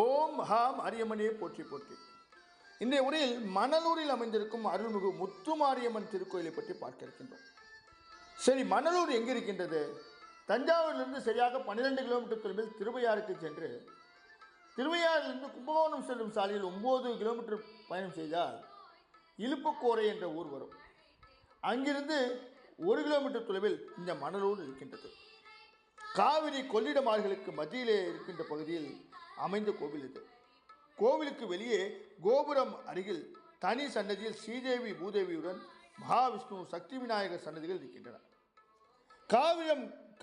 ஓம் ஹாம் அரியம்மனே போற்றி போற்றி. இன்றைய உரையில் மணலூரில் அமைந்திருக்கும் அருள்மிகு முத்துமாரியம்மன் திருக்கோயிலை பற்றி பார்க்க இருக்கின்றோம். சரி, மணலூர் எங்கே இருக்கின்றது? தஞ்சாவூரிலிருந்து சரியாக 12 கிலோமீட்டர் தொலைவில் திருவையாறுக்கு சென்று திருவையாறிலிருந்து கும்பகோணம் செல்லும் சாலையில் 9 கிலோமீட்டர் பயணம் செய்தால் இலுப்புக்கோரை என்ற ஊர் வரும். அங்கிருந்து 1 கிலோமீட்டர் தொலைவில் இந்த மணலூர் இருக்கின்றது. காவிரி கொள்ளிடம் ஆறுகளுக்கு மத்தியிலே இருக்கின்ற பகுதியில் அமைந்த கோவில் இது. கோவிலுக்கு வெளியே கோபுரம் அருகில் தனி சன்னதியில் ஸ்ரீதேவி பூதேவியுடன் மகாவிஷ்ணு சக்தி விநாயகர் சன்னதிகள் இருக்கின்றன.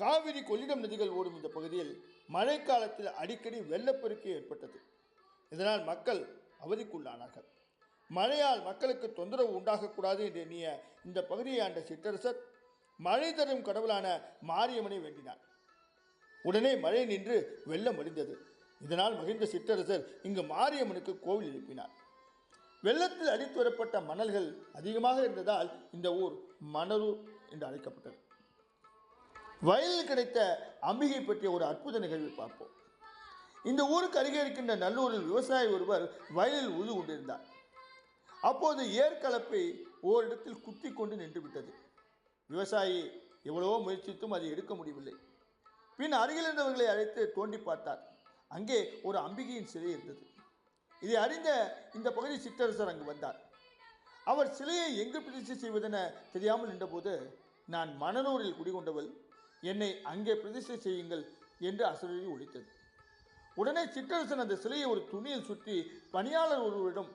காவிரி கொள்ளிடம் நதிகள் ஓடும் இந்த பகுதியில் மழைக்காலத்தில் அடிக்கடி வெள்ளப்பெருக்கு ஏற்பட்டது. இதனால் மக்கள் அவதிக்குள்ளானார்கள். மழையால் மக்களுக்கு தொந்தரவு உண்டாகக்கூடாது என்று எண்ணிய இந்த பகுதியை ஆண்ட சிற்றரசர் மழை தரும் கடவுளான மாரியம்மனை வேண்டினார். உடனே மழை நின்று வெள்ளம் வடிந்தது. இதனால் மகிழ்ந்த சிற்றரசர் இங்கு மாரியம்மனுக்கு கோவில் எழுப்பினார். வெள்ளத்தில் அடித்து வரப்பட்ட மணல்கள் அதிகமாக இருந்ததால் இந்த ஊர் மணலூர் என்று அழைக்கப்பட்டது. வயலில் கிடைத்த அம்பிகை பற்றிய ஒரு அற்புத நிகழ்வை பார்ப்போம். இந்த ஊருக்கு அருகே இருக்கின்ற நல்லூரில் விவசாயி ஒருவர் வயலில் உழுது கொண்டிருந்தார். அப்போது ஏற்கலப்பை ஓரிடத்தில் குத்தி கொண்டு நின்று விட்டது. விவசாயி எவ்வளவோ முயற்சித்தும் அதை எடுக்க முடியவில்லை. பின் அருகில் இருந்தவர்களை அழைத்து தோண்டி பார்த்தார். அங்கே ஒரு அம்பிகையின் சிலை இருந்தது. இதை அறிந்த இந்த பகுதி சிற்றரசர் அங்கு வந்தார். அவர் சிலையை எங்கு பிரதிஷ்டை செய்வதென தெரியாமல் நின்றபோது, நான் மணலூரில் குடிகொண்டவள், என்னை அங்கே பிரதிஷ்டை செய்யுங்கள் என்று அசரீரி ஒலித்தது. உடனே சிற்றரசன் அந்த சிலையை ஒரு துணியில் சுற்றி பணியாளர் ஒருவரிடம்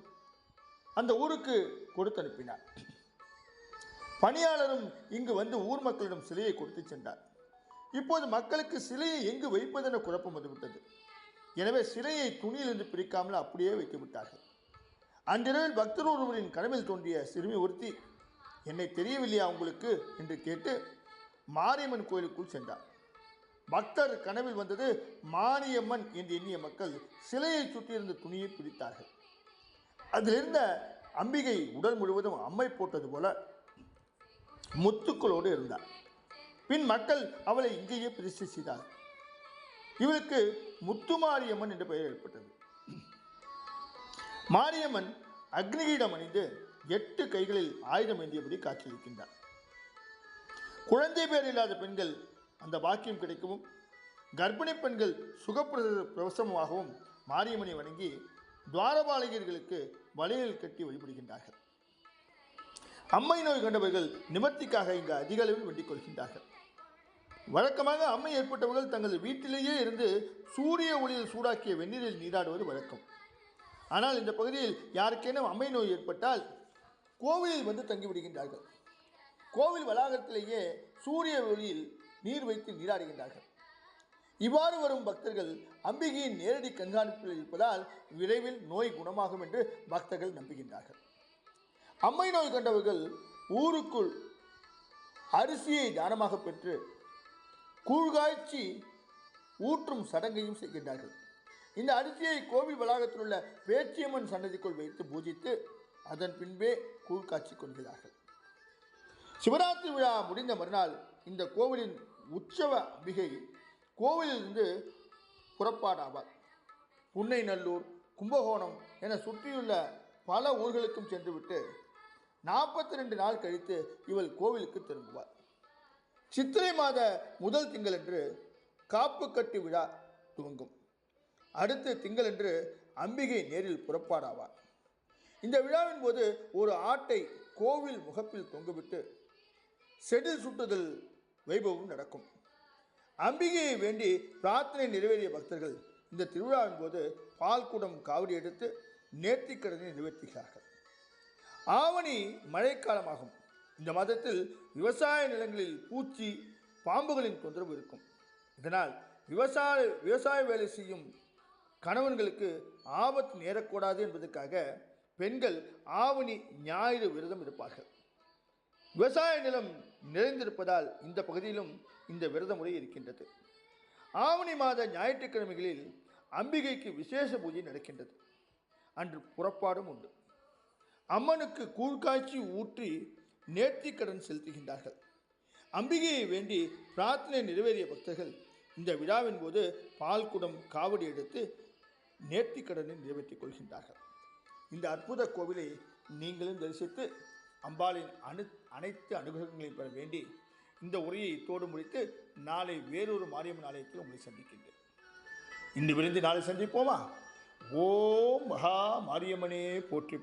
அந்த ஊருக்கு கொடுத்து அனுப்பினார். பணியாளரும் இங்கு வந்து ஊர் மக்களிடம் சிலையை கொடுத்து சென்றார். இப்போது மக்களுக்கு சிலையை எங்கு வைப்பதென குழப்பம் வந்துவிட்டது. எனவே சிலையை துணியிலிருந்து பிரிக்காமல் அப்படியே வைத்து விட்டார்கள். அன்றிரவில் பக்தர் ஒருவரின் கனவில் தோன்றிய சிறுமி ஒருத்தி, என்னை தெரியவில்லையா உங்களுக்கு என்று கேட்டு மாரியம்மன் கோயிலுக்குள் சென்றார். பக்தர் கனவில் வந்தது மாரியம்மன் என்று எண்ணிய மக்கள் சிலையை சுற்றியிருந்த துணியை பிரித்தார்கள். அதிலிருந்த அம்பிகை உடல் முழுவதும் அம்மை போட்டது போல முத்துக்களோடு இருந்தார். பின் மக்கள் அவளை இங்கேயே பிரதிஷ்டை செய்தார். இவளுக்கு முத்துமாரியம்மன் என்ற பெயர் ஏற்பட்டது. மாரியம்மன் அக்னிகீடம் அணிந்து 8 கைகளில் ஆயுதம் ஏந்தியபடி காட்சியளிக்கின்றார். குழந்தை பேர் இல்லாத பெண்கள் அந்த பாக்கியம் கிடைக்கவும், கர்ப்பிணி பெண்கள் சுகப்பிரசவமாகவும் மாரியம்மனை வணங்கி துவாரபாலகர்களுக்கு வளையல் கட்டி வழிபடுகின்றார்கள். அம்மை நோய் கண்டவர்கள் நிவர்த்திக்காக இங்கு அதிக அளவில் வேண்டிக் கொள்கின்றார்கள். வழக்கமாக அம்மை ஏற்பட்டவர்கள் தங்கள் வீட்டிலேயே இருந்து சூரிய ஒளியில் சூடாக்கிய வெந்நீரில் நீராடுவது வழக்கம். ஆனால் இந்த பகுதியில் யாருக்கேனும் அம்மை நோய் ஏற்பட்டால் கோவிலில் வந்து தங்கிவிடுகின்றார்கள். கோவில் வளாகத்திலேயே சூரிய ஒளியில் நீர் வைத்து நீராடுகின்றார்கள். இவ்வாறு வரும் பக்தர்கள் அம்பிகையின் நேரடி கண்காணிப்பில் இருப்பதால் விரைவில் நோய் குணமாகும் என்று பக்தர்கள் நம்புகின்றார்கள். அம்மை நோய் கண்டவர்கள் ஊருக்குள் அரிசியை தானமாக பெற்று கூழ்காய்ச்சி ஊற்றும் சடங்கையும் செய்கின்றார்கள். இந்த அரிசியை கோவில் வளாகத்தில் உள்ள பேச்சியம்மன் சன்னதிக்குள் வைத்து பூஜித்து அதன் பின்பே கூழ் காய்ச்சி கொள்கிறார்கள். சிவராத்திரி விழா முடிந்த மறுநாள் இந்த கோவிலின் உற்சவ அம்பிகை கோவிலிருந்து புறப்பாடாவார். புன்னை நல்லூர், கும்பகோணம் என சுற்றியுள்ள பல ஊர்களுக்கும் சென்றுவிட்டு 42 நாள் கழித்து இவள் கோவிலுக்கு திரும்புவார். சித்திரை மாத முதல் திங்களன்று காப்பு கட்டு விழா துவங்கும். அடுத்த திங்களன்று அம்பிகை நேரில் புறப்பாடாவார். இந்த விழாவின் போது ஒரு ஆட்டை கோவில் முகப்பில் தொங்குவிட்டு செடில் சுட்டுதல் வைபவம் நடக்கும். அம்பிகையை வேண்டி பிரார்த்தனை நிறைவேறிய பக்தர்கள் இந்த திருவிழாவின் போது பால் குடம் காவடி எடுத்து நேர்த்திக்கடனை நிறைவேற்றுகிறார்கள். ஆவணி மழைக்காலமாகும். இந்த மாதத்தில் விவசாய நிலங்களில் பூச்சி, பாம்புகளின் தொந்தரவு இருக்கும். இதனால் விவசாய வேலை செய்யும் கணவன்களுக்கு ஆபத்து நேரக்கூடாது என்பதற்காக பெண்கள் ஆவணி ஞாயிறு விரதம் இருப்பார்கள். விவசாய நிலம் நிறைந்திருப்பதால் இந்த பகுதியிலும் இந்த விரத முறை இருக்கின்றது. ஆவணி மாத ஞாயிற்றுக்கிழமைகளில் அம்பிகைக்கு விசேஷ பூஜை நடக்கின்றது. அன்று புறப்பாடும் உண்டு. அம்மனுக்கு கூழ்காய்ச்சி ஊற்றி நேர்த்திக்கடன் செலுத்துகின்றார்கள். அம்பிகையை வேண்டி பிரார்த்தனை நிறைவேறிய பக்தர்கள் இந்த விழாவின் போது பால் குடம் காவடி எடுத்து நேர்த்திக்கடனை நிறைவேற்றிக் கொள்கின்றார்கள். இந்த அற்புத கோவிலை நீங்களும் தரிசித்து அம்பாளின் அனைத்து அனுகிரகங்களையும் பெற வேண்டி இந்த உரையை இத்தோடு முடித்து நாளை வேறொரு மாரியம்மன் ஆலயத்தில் உங்களை சந்திக்கின்றேன். இன்று விருந்து நாளை சந்திப்போமா? ஓம் மகா மாரியம்மனே போற்றி.